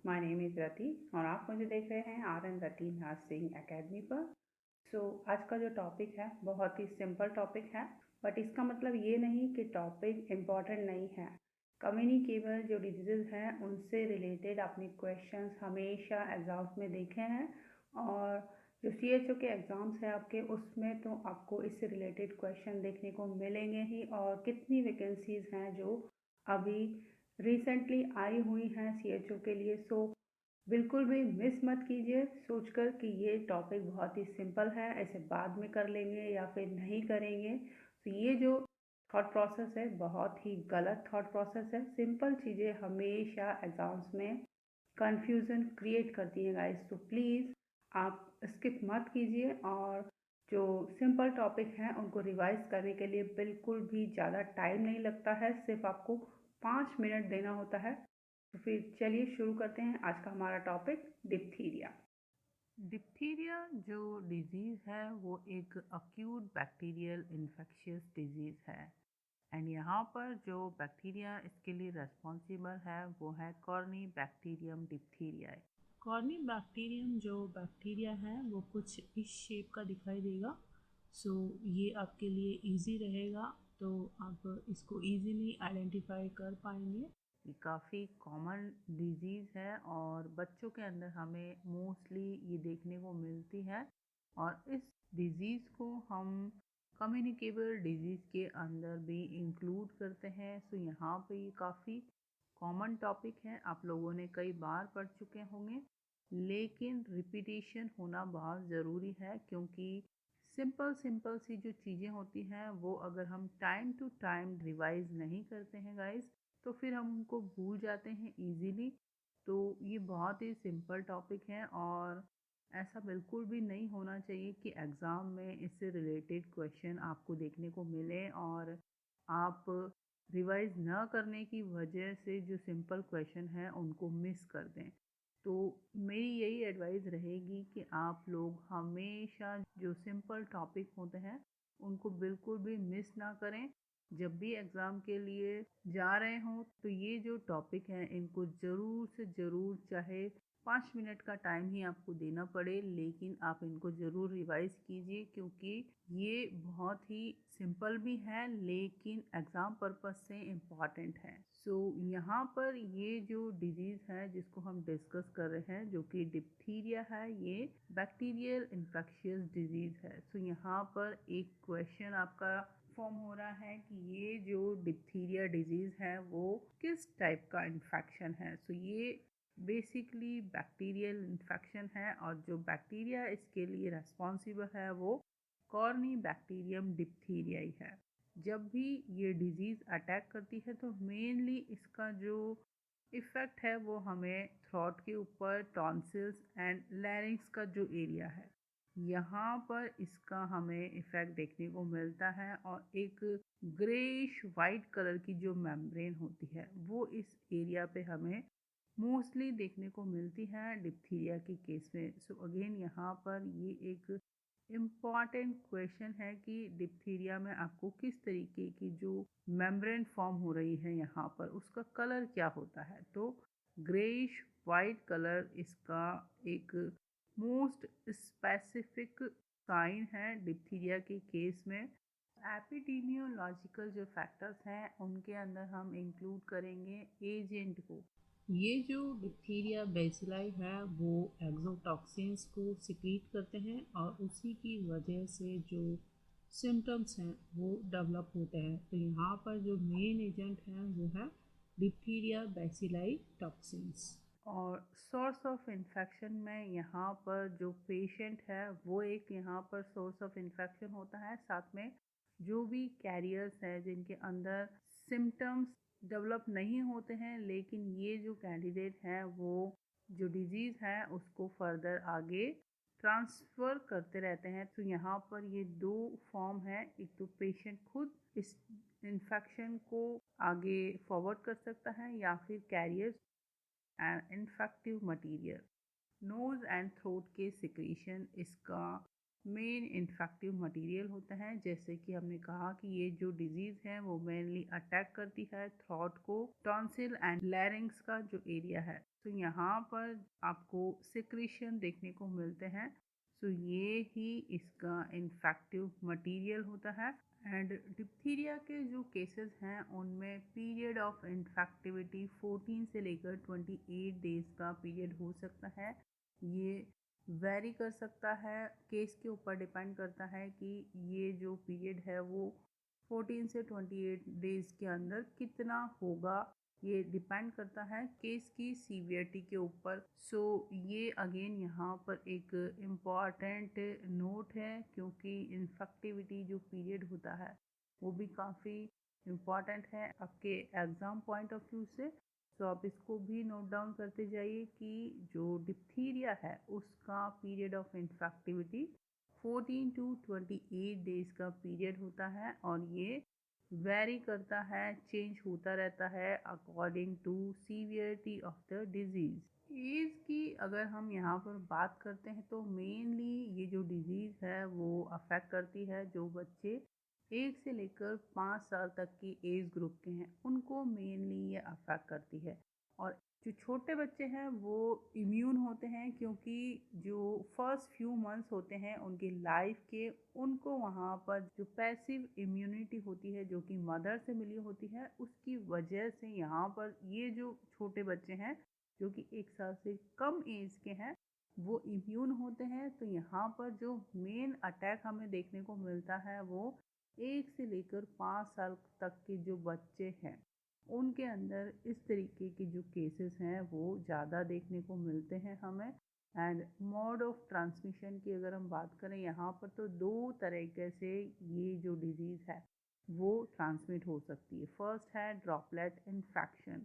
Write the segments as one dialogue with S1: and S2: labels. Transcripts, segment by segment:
S1: My name is रति और आप मुझे देख रहे हैं RN रति नर्सिंग एकेडमी पर। आज का जो टॉपिक है बहुत ही सिंपल टॉपिक है, बट इसका मतलब ये नहीं कि टॉपिक इम्पॉर्टेंट नहीं है। कम्युनिकेबल जो डिजीज़ हैं उनसे रिलेटेड आपने क्वेश्चंस हमेशा एग्ज़ाम्स में देखे हैं, और जो CHO के एग्ज़ाम्स हैं आपके, उसमें तो आपको इससे रिलेटेड क्वेश्चन देखने को मिलेंगे ही। और कितनी वैकेंसीज़ हैं जो अभी रिसेंटली आई हुई हैं CHO के लिए। बिल्कुल भी मिस मत कीजिए सोचकर कि ये टॉपिक बहुत ही सिंपल है, ऐसे बाद में कर लेंगे या फिर नहीं करेंगे। तो ये जो थॉट प्रोसेस है बहुत ही गलत थॉट प्रोसेस है। सिंपल चीज़ें हमेशा एग्ज़ाम्स में कंफ्यूजन क्रिएट करती हैं गाइस। तो प्लीज़ आप स्किप मत कीजिए, और जो सिंपल टॉपिक हैं उनको रिवाइज करने के लिए बिल्कुल भी ज़्यादा टाइम नहीं लगता है, सिर्फ आपको 5 मिनट देना होता है। तो फिर चलिए शुरू करते हैं आज का हमारा टॉपिक, डिप्थीरिया।
S2: डिप्थीरिया जो डिजीज़ है वो एक अक्यूट बैक्टीरियल इन्फेक्शियस डिजीज़ है। एंड यहाँ पर जो बैक्टीरिया इसके लिए रेस्पॉन्सिबल है वो है corny bacterium diphtheria. Corny bacterium जो बैक्टीरिया है वो कुछ इस शेप का दिखाई देगा। ये आपके लिए इजी रहेगा, तो आप इसको इजीली आइडेंटिफाई कर पाएंगे। ये काफ़ी कॉमन डिजीज़ है और बच्चों के अंदर हमें मोस्टली ये देखने को मिलती है, और इस डिज़ीज़ को हम कम्युनिकेबल डिजीज़ के अंदर भी इंक्लूड करते हैं। यहाँ पे ये काफ़ी कॉमन टॉपिक है, आप लोगों ने कई बार पढ़ चुके होंगे, लेकिन रिपीटेशन होना बहुत ज़रूरी है, क्योंकि सिंपल सी जो चीज़ें होती हैं वो अगर हम टाइम टू टाइम रिवाइज नहीं करते हैं गाइस, तो फिर हम उनको भूल जाते हैं इजीली। तो ये बहुत ही सिंपल टॉपिक है, और ऐसा बिल्कुल भी नहीं होना चाहिए कि एग्ज़ाम में इससे रिलेटेड क्वेश्चन आपको देखने को मिले और आप रिवाइज न करने की वजह से जो सिंपल क्वेश्चन हैं उनको मिस कर दें। तो मेरी यही एडवाइस रहेगी कि आप लोग हमेशा जो सिंपल टॉपिक होते हैं उनको बिल्कुल भी मिस ना करें। जब भी एग्ज़ाम के लिए जा रहे हों तो ये जो टॉपिक हैं इनको ज़रूर से ज़रूर, चाहे 5 मिनट का टाइम ही आपको देना पड़े, लेकिन आप इनको ज़रूर रिवाइज कीजिए, क्योंकि ये बहुत ही सिंपल भी है लेकिन एग्ज़ाम पर्पस से इम्पॉर्टेंट है। यहाँ पर ये जो डिजीज़ है जिसको हम डिस्कस कर रहे हैं, जो कि डिप्थीरिया है, ये बैक्टीरियल इन्फेक्शियस डिजीज़ है। यहाँ पर एक क्वेश्चन आपका फॉर्म हो रहा है कि ये जो डिप्थीरिया डिजीज़ है वो किस टाइप का इन्फेक्शन है। ये बेसिकली बैक्टीरियल इन्फेक्शन है, और जो बैक्टीरिया इसके लिए रेस्पॉन्सिबल है वो कॉर्नी बैक्टीरियम डिप्थीरिया ही है। जब भी ये डिजीज़ अटैक करती है तो मेनली इसका जो इफ़ेक्ट है वो हमें थ्रोट के ऊपर, टॉन्सिल्स एंड लैरिंक्स का जो एरिया है यहाँ पर इसका हमें इफ़ेक्ट देखने को मिलता है, और एक ग्रेइश वाइट कलर की जो मेम्ब्रेन होती है वो इस एरिया पे हमें मोस्टली देखने को मिलती है डिप्थीरिया के केस में। अगेन यहाँ पर ये एक इम्पॉर्टेंट क्वेश्चन है कि डिप्थीरिया में आपको किस तरीके की जो मेम्ब्रेन फॉर्म हो रही है यहाँ पर उसका कलर क्या होता है। तो ग्रेइश वाइट कलर इसका एक मोस्ट स्पेसिफिक साइन है डिप्थीरिया के केस में। एपिडेमियोलॉजिकल जो फैक्टर्स हैं उनके अंदर हम इंक्लूड करेंगे एजेंट को। ये जो डिप्थीरिया बेसिलाई है वो एक्सोटॉक्सिन्स को सिक्रीट करते हैं, और उसी की वजह से जो सिम्टम्स हैं वो डेवलप होते हैं। तो यहाँ पर जो मेन एजेंट है वो है डिप्थीरिया बेसिलाई टॉक्सिन्स। और सोर्स ऑफ इन्फेक्शन में यहाँ पर जो पेशेंट है वो एक यहाँ पर सोर्स ऑफ इन्फेक्शन होता है, साथ में जो भी कैरियर्स हैं जिनके अंदर सिम्टम्स डेवलप नहीं होते हैं, लेकिन ये जो कैंडिडेट हैं वो जो डिजीज़ है उसको फर्दर आगे ट्रांसफ़र करते रहते हैं। तो यहाँ पर ये दो फॉर्म है, एक तो पेशेंट खुद इस इन्फेक्शन को आगे फॉरवर्ड कर सकता है, या फिर carriers and infective material. Nose and throat के सिक्रीशन इसका मेन इन्फेक्टिव मटेरियल होता है। जैसे कि हमने कहा कि ये जो डिजीज़ है वो मेनली अटैक करती है थ्रोट को, टॉन्सिल एंड लैरिंग्स का जो एरिया है। तो यहाँ पर आपको सिक्रीशन देखने को मिलते हैं। सो ये ही इसका इन्फेक्टिव मटेरियल होता है। एंड डिप्थीरिया के जो केसेस हैं उनमें पीरियड ऑफ इन्फेक्टिविटी 14 से लेकर 28 डेज का पीरियड हो सकता है। ये वेरी कर सकता है, केस के ऊपर डिपेंड करता है कि ये जो पीरियड है वो 14 से 28 डेज के अंदर कितना होगा। ये डिपेंड करता है केस की सीवियरिटी के ऊपर। सो ये अगेन यहाँ पर एक इम्पॉर्टेंट नोट है, क्योंकि इन्फेक्टिविटी जो पीरियड होता है वो भी काफ़ी इम्पॉर्टेंट है आपके एग्ज़ाम पॉइंट ऑफ व्यू से। सो आप इसको भी नोट डाउन करते जाइए कि जो डिप्थीरिया है उसका period of infectivity 14 to 28 days का पीरियड होता है, और ये वेरी करता है, चेंज होता रहता है according to severity of the disease. Age की अगर हम यहाँ पर बात करते हैं तो मेनली ये जो डिजीज़ है वो अफेक्ट करती है जो बच्चे 1 से लेकर 5 साल तक की एज ग्रुप के हैं, उनको मेनली ये अफेक्ट करती है। और जो छोटे बच्चे हैं वो इम्यून होते हैं, क्योंकि जो फर्स्ट फ्यू मंथ्स होते हैं उनकी लाइफ के, उनको वहाँ पर जो पैसिव इम्यूनिटी होती है जो कि मदर से मिली होती है, उसकी वजह से यहाँ पर ये जो छोटे बच्चे हैं जो कि 1 साल से कम एज के हैं वो इम्यून होते हैं। तो यहाँ पर जो मेन अटैक हमें देखने को मिलता है वो 1 से लेकर 5 साल तक के जो बच्चे हैं उनके अंदर इस तरीके के जो केसेस हैं वो ज़्यादा देखने को मिलते हैं हमें। एंड मोड ऑफ ट्रांसमिशन की अगर हम बात करें यहाँ पर, तो 2 तरीके से ये जो डिजीज़ है वो ट्रांसमिट हो सकती है। फर्स्ट है ड्रॉपलेट इन्फेक्शन।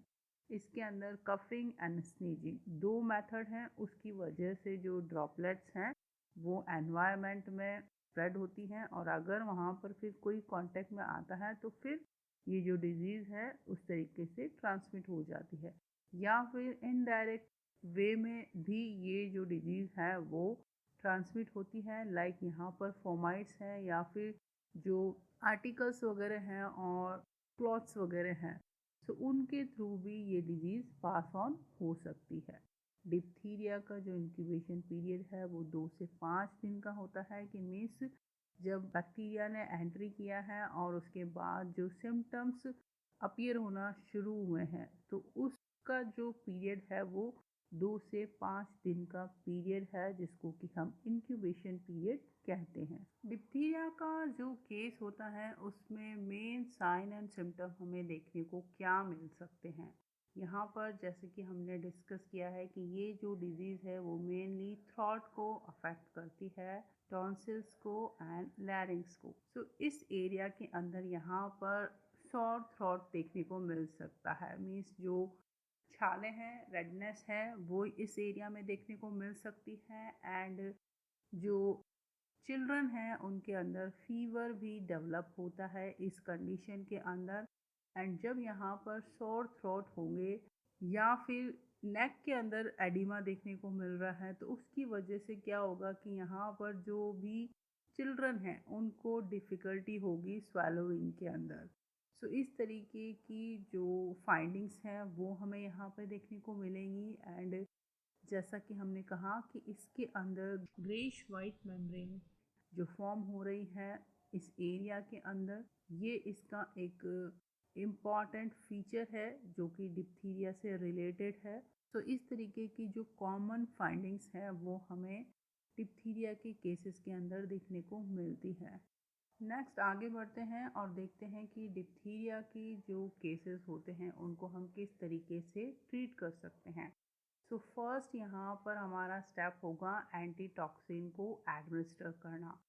S2: इसके अंदर कफिंग एंड स्नीजिंग 2 मेथड हैं, उसकी वजह से जो ड्रॉपलेट्स हैं वो एनवायरनमेंट में स्प्रेड होती हैं, और अगर वहाँ पर फिर कोई कांटेक्ट में आता है तो फिर ये जो डिजीज़ है उस तरीके से ट्रांसमिट हो जाती है। या फिर इनडायरेक्ट वे में भी ये जो डिजीज़ है वो ट्रांसमिट होती है, लाइक यहाँ पर फोमाइट्स हैं या फिर जो आर्टिकल्स वगैरह हैं और क्लॉथ्स वगैरह हैं, तो उनके थ्रू भी ये डिजीज़ पास ऑन हो सकती है। डिप्थीरिया का जो इंक्यूबेशन पीरियड है वो 2 से 5 दिन का होता है, कि मीन्स जब बैक्टीरिया ने एंट्री किया है और उसके बाद जो सिम्टम्स अपीयर होना शुरू हुए हैं, तो उसका जो पीरियड है वो 2 से 5 दिन का पीरियड है, जिसको कि हम इंक्यूबेशन पीरियड कहते हैं। डिप्थीरिया का जो केस होता है उसमें मेन साइन एंड सिम्टम हमें देखने को क्या मिल सकते हैं। यहाँ पर जैसे कि हमने डिस्कस किया है कि ये जो डिजीज़ है वो मेनली थ्रॉट को अफेक्ट करती है, टॉन्सिल्स को एंड लैरिंग्स को। सो इस एरिया के अंदर यहाँ पर सॉर थ्रॉट देखने को मिल सकता है, मीन्स जो छाले हैं, रेडनेस है, वो इस एरिया में देखने को मिल सकती है। एंड जो चिल्ड्रन हैं उनके अंदर फीवर भी डेवलप होता है इस कंडीशन के अंदर। एंड जब यहाँ पर सोर थ्रोट होंगे या फिर नेक के अंदर एडिमा देखने को मिल रहा है, तो उसकी वजह से क्या होगा कि यहाँ पर जो भी चिल्ड्रन हैं उनको डिफ़िकल्टी होगी स्वेलोइंग के अंदर। सो इस तरीके की जो फाइंडिंग्स हैं वो हमें यहाँ पर देखने को मिलेंगी। एंड जैसा कि हमने कहा कि इसके अंदर ग्रेश वाइट मेम्ब्रेन जो फॉर्म हो रही है इस एरिया के अंदर, ये इसका एक इम्पॉर्टेंट फीचर है जो कि डिप्थीरिया से रिलेटेड है। तो इस तरीके की जो कॉमन फाइंडिंग्स हैं वो हमें डिप्थीरिया के केसेस के अंदर देखने को मिलती है। नेक्स्ट आगे बढ़ते हैं और देखते हैं कि डिप्थीरिया की जो केसेस होते हैं उनको हम किस तरीके से ट्रीट कर सकते हैं। सो फर्स्ट यहाँ पर हमारा स्टेप होगा एंटीटॉक्सिन को एडमिनिस्टर करना।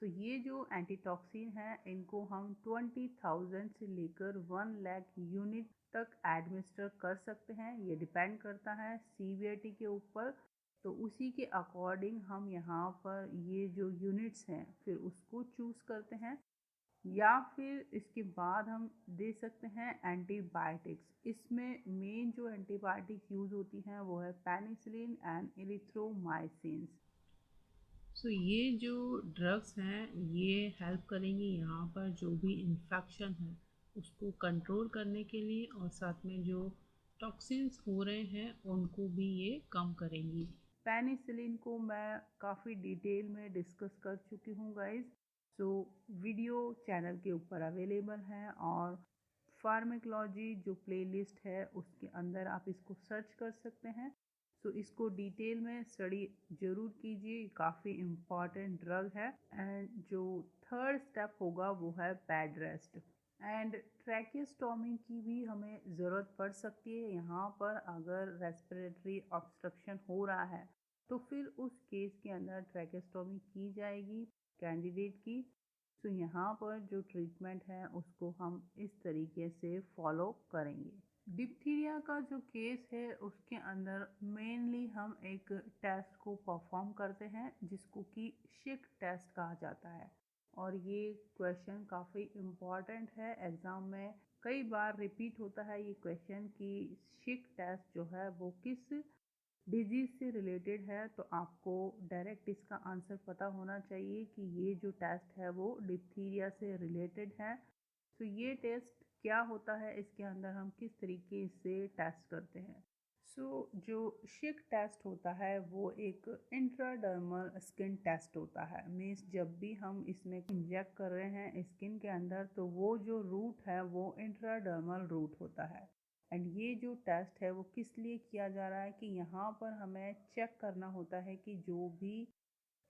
S2: सो ये जो एंटीटॉक्सिन है इनको हम 20,000 से लेकर 1 लाख यूनिट तक एडमिनिस्टर कर सकते हैं। ये डिपेंड करता है सीवियरिटी के ऊपर, तो उसी के अकॉर्डिंग हम यहाँ पर ये जो यूनिट्स हैं फिर उसको चूज़ करते हैं। या फिर इसके बाद हम दे सकते हैं एंटीबायोटिक्स। इसमें मेन जो एंटीबायोटिक्स यूज़ होती हैं वो है पेनिसिलिन एंड एरिथ्रोमाइसिन। सो ये जो ड्रग्स हैं ये हेल्प करेंगी यहाँ पर जो भी इन्फेक्शन है उसको कंट्रोल करने के लिए, और साथ में जो टॉक्सिन्स हो रहे हैं उनको भी ये कम करेंगी। पेनिसिलिन को मैं काफ़ी डिटेल में डिस्कस कर चुकी हूँ गाइस, सो वीडियो चैनल के ऊपर अवेलेबल है और फार्मेकोलॉजी जो प्लेलिस्ट है उसके अंदर आप इसको सर्च कर सकते हैं। सो इसको डिटेल में स्टडी ज़रूर कीजिए, काफ़ी इम्पॉर्टेंट ड्रग है। एंड जो थर्ड स्टेप होगा वो है बेड रेस्ट। एंड ट्रैकियोस्टोमी की भी हमें ज़रूरत पड़ सकती है यहाँ पर, अगर रेस्पिरेटरी ऑब्स्ट्रक्शन हो रहा है तो फिर उस केस के अंदर ट्रैकियोस्टोमी की जाएगी कैंडिडेट की। तो यहाँ पर जो ट्रीटमेंट है उसको हम इस तरीके से फॉलो करेंगे। डिप्थीरिया का जो केस है उसके अंदर मेनली हम एक टेस्ट को परफॉर्म करते हैं जिसको कि शिक टेस्ट कहा जाता है, और ये क्वेश्चन काफ़ी इम्पॉर्टेंट है, एग्ज़ाम में कई बार रिपीट होता है ये क्वेश्चन कि शिक टेस्ट जो है वो किस डिजीज़ से रिलेटेड है। तो आपको डायरेक्ट इसका आंसर पता होना चाहिए कि ये जो टेस्ट है वो डिप्थीरिया से रिलेटेड है। तो ये टेस्ट क्या होता है, इसके अंदर हम किस तरीके से टेस्ट करते हैं। जो शिक टेस्ट होता है वो एक इंट्राडर्मल स्किन टेस्ट होता है। मीन्स जब भी हम इसमें इंजेक्ट कर रहे हैं स्किन के अंदर तो वो जो रूट है वो इंट्राडर्मल रूट होता है। एंड ये जो टेस्ट है वो किस लिए किया जा रहा है कि यहाँ पर हमें चेक करना होता है कि जो भी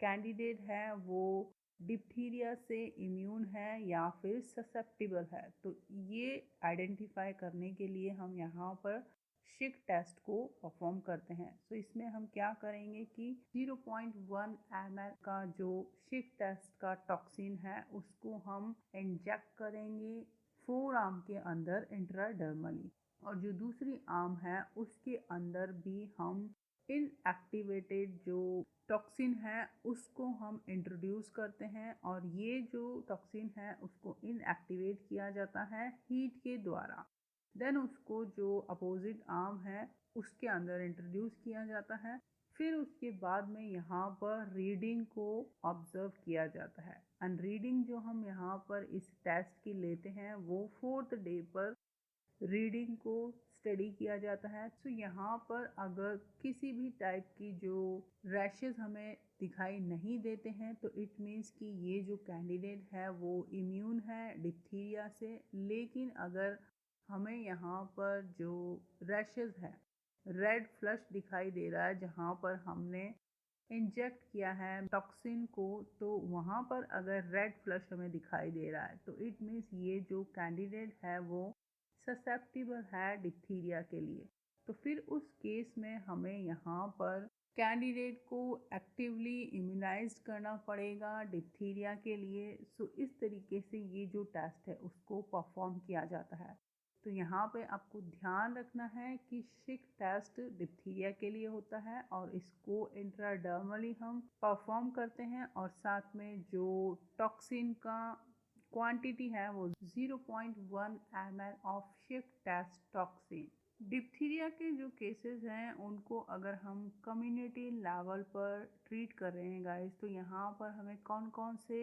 S2: कैंडिडेट है वो डिप्थीरिया से इम्यून है या फिर ससेप्टिबल है। तो ये आइडेंटिफाई करने के लिए हम यहाँ पर शिक टेस्ट को परफॉर्म करते हैं। तो इसमें हम क्या करेंगे कि 0.1 ml का जो शिक टेस्ट का टॉक्सिन है उसको हम इंजेक्ट करेंगे फोर आर्म के अंदर इंट्राडर्मली, और जो दूसरी आर्म है उसके अंदर भी हम इनएक्टिवेटेड जो टॉक्सिन है उसको हम इंट्रोड्यूस करते हैं, और ये जो टॉक्सिन है उसको इनएक्टिवेट किया जाता है हीट के द्वारा। देन उसको जो अपोजिट आर्म है उसके अंदर इंट्रोड्यूस किया जाता है। फिर उसके बाद में यहाँ पर रीडिंग को ऑब्जर्व किया जाता है। एंड रीडिंग जो हम यहाँ पर इस टेस्ट की लेते हैं वो 4th डे पर रीडिंग को स्टडी किया जाता है। तो यहाँ पर अगर किसी भी टाइप की जो रैशेस हमें दिखाई नहीं देते हैं तो इट मीन्स कि ये जो कैंडिडेट है वो इम्यून है डिप्थीरिया से। लेकिन अगर हमें यहाँ पर जो रैशेस है, रेड फ्लश दिखाई दे रहा है जहाँ पर हमने इंजेक्ट किया है टॉक्सिन को, तो वहाँ पर अगर रेड फ्लश हमें दिखाई दे रहा है तो इट मीन्स ये जो कैंडिडेट है वो ससेप्टिबल है डिप्थीरिया के लिए। तो फिर उस केस में हमें यहाँ पर कैंडिडेट को एक्टिवली इम्यूनाइज्ड करना पड़ेगा डिप्थीरिया के लिए। सो इस तरीके से ये जो टेस्ट है उसको परफॉर्म किया जाता है। तो यहाँ पे आपको ध्यान रखना है कि शिक टेस्ट डिप्थीरिया के लिए होता है और इसको इंट्राडर्मली हम परफॉर्म करते हैं, और साथ में जो टॉक्सिन का क्वांटिटी है वो 0.1 ml ऑफ शिक टेस्ट टॉक्सिन। डिप्थीरिया के जो केसेस हैं उनको अगर हम कम्युनिटी लेवल पर ट्रीट कर रहे हैं गाइस, तो यहाँ पर हमें कौन कौन से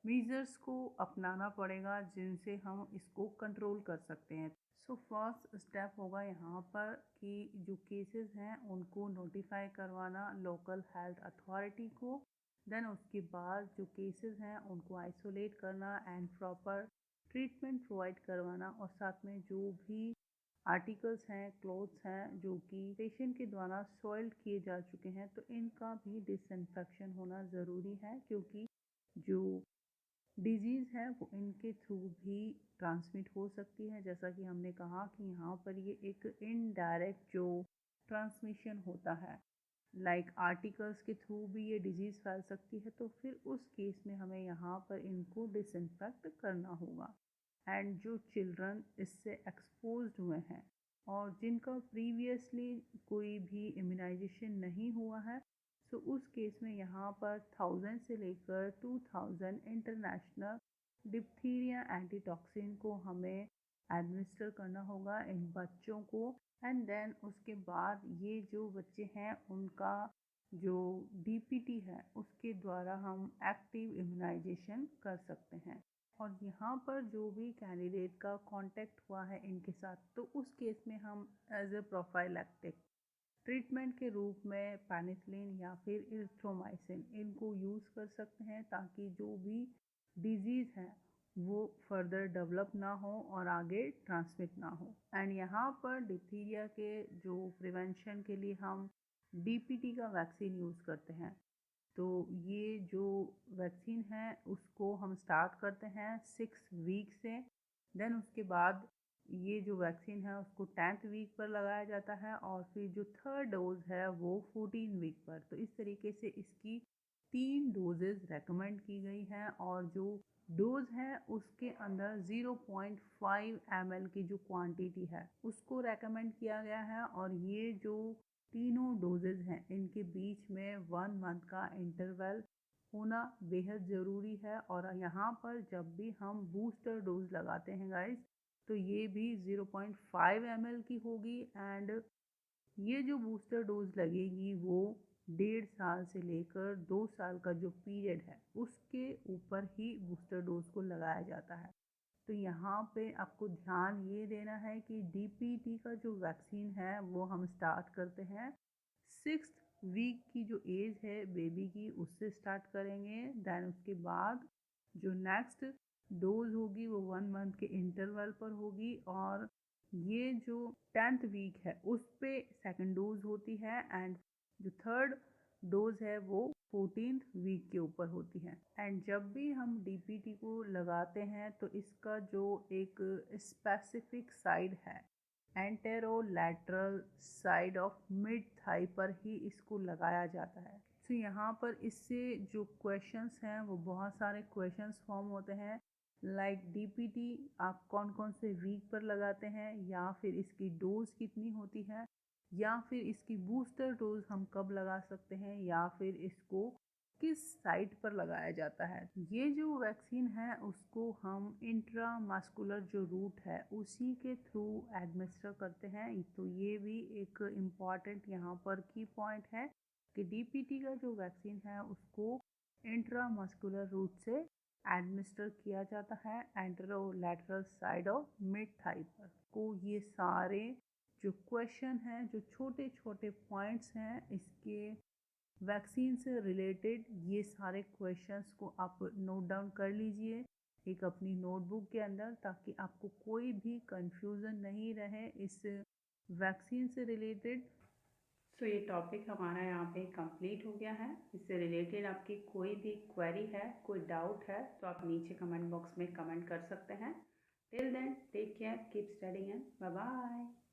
S2: मेजर्स को अपनाना पड़ेगा जिनसे हम इसको कंट्रोल कर सकते हैं। सो फर्स्ट स्टेप होगा यहाँ पर कि जो केसेस हैं उनको नोटिफाई करवाना लोकल हेल्थ अथॉरिटी को। देन उसके बाद जो केसेस हैं उनको आइसोलेट करना एंड प्रॉपर ट्रीटमेंट प्रोवाइड करवाना, और साथ में जो भी आर्टिकल्स हैं, क्लोथ्स हैं जो कि पेशेंट के द्वारा सॉइल्ड किए जा चुके हैं तो इनका भी डिसइंफेक्शन होना ज़रूरी है, क्योंकि जो डिजीज़ है वो इनके थ्रू भी ट्रांसमिट हो सकती है। जैसा कि हमने कहा कि यहाँ पर ये एक इनडायरेक्ट जो ट्रांसमिशन होता है, लाइक आर्टिकल्स के थ्रू भी ये डिजीज़ फैल सकती है। तो फिर उस केस में हमें यहाँ पर इनको डिसइंफेक्ट करना होगा। एंड जो चिल्ड्रन इससे एक्सपोज्ड हुए हैं और जिनका प्रीवियसली कोई भी इम्यूनाइजेशन नहीं हुआ है, सो उस केस में यहाँ पर 1000 से लेकर 2000 इंटरनेशनल डिप्थीरिया एंटीटॉक्सिन को हमें एडमिनिस्टर करना होगा इन बच्चों को। एंड देन उसके बाद ये जो बच्चे हैं उनका जो डीपीटी है उसके द्वारा हम एक्टिव इम्यूनाइजेशन कर सकते हैं। और यहाँ पर जो भी कैंडिडेट का कांटेक्ट हुआ है इनके साथ, तो उस केस में हम एज ए प्रोफाइलैक्टिक ट्रीटमेंट के रूप में पेनिसिलिन या फिर इरिथ्रोमाइसिन इनको यूज़ कर सकते हैं, ताकि जो भी डिजीज़ है वो फर्दर डेवलप ना हो और आगे ट्रांसमिट ना हो। एंड यहाँ पर डिप्थीरिया के जो प्रिवेंशन के लिए हम डीपीटी का वैक्सीन यूज़ करते हैं। तो ये जो वैक्सीन है उसको हम स्टार्ट करते हैं 6 वीक से। देन उसके बाद ये जो वैक्सीन है उसको 10th वीक पर लगाया जाता है, और फिर जो थर्ड डोज है वो 14 वीक पर। तो इस तरीके से इसकी 3 डोजेज़ रेकमेंड की गई हैं, और जो डोज है उसके अंदर 0.5 ml की जो क्वांटिटी है उसको रेकमेंड किया गया है। और ये जो तीनों डोजेज हैं इनके बीच में 1 मंथ का इंटरवल होना बेहद ज़रूरी है। और यहाँ पर जब भी हम बूस्टर डोज लगाते हैं गाइस, तो ये भी 0.5 ml की होगी। एंड ये जो बूस्टर डोज लगेगी वो 1.5 साल से लेकर 2 साल का जो पीरियड है उसके ऊपर ही बूस्टर डोज को लगाया जाता है। तो यहाँ पे आपको ध्यान ये देना है कि डीपीटी का जो वैक्सीन है वो हम स्टार्ट करते हैं 6th वीक की जो एज है बेबी की उससे स्टार्ट करेंगे। देन उसके बाद जो नेक्स्ट डोज होगी वो 1 मंथ के इंटरवल पर होगी, और ये जो 10th वीक है उस पे सेकंड डोज होती है। एंड जो थर्ड डोज है वो 14th वीक के ऊपर होती है। एंड जब भी हम डीपीटी को लगाते हैं तो इसका जो एक स्पेसिफिक साइड है एंटेरोलैटरल साइड ऑफ मिड थाई पर ही इसको लगाया जाता है। तो यहाँ पर इससे जो क्वेश्चंस हैं वो बहुत सारे क्वेश्चंस फॉर्म होते हैं, लाइक डीपीटी आप कौन कौन से वीक पर लगाते हैं, या फिर इसकी डोज कितनी होती है, या फिर इसकी बूस्टर डोज हम कब लगा सकते हैं, या फिर इसको किस साइट पर लगाया जाता है। ये जो वैक्सीन है उसको हम इंट्रामस्कुलर जो रूट है उसी के थ्रू एडमिनिस्टर करते हैं। तो ये भी एक इम्पॉर्टेंट यहाँ पर की पॉइंट है कि डीपीटी का जो वैक्सीन है उसको इंट्रामस्कुलर रूट से एडमिनिस्टर किया जाता है एंटेरोलैटरल साइड ऑफ मिड थाई पर। को ये सारे जो क्वेश्चन हैं, जो छोटे छोटे पॉइंट्स हैं इसके वैक्सीन से रिलेटेड, ये सारे क्वेश्चंस को आप नोट डाउन कर लीजिए एक अपनी नोटबुक के अंदर, ताकि आपको कोई भी कंफ्यूजन नहीं रहे इस वैक्सीन से रिलेटेड।
S1: सो ये टॉपिक हमारा यहाँ पे कंप्लीट हो गया है। इससे रिलेटेड आपकी कोई भी क्वेरी है, कोई डाउट है, तो आप नीचे कमेंट बॉक्स में कमेंट कर सकते हैं। Till then take care, keep studying and bye bye.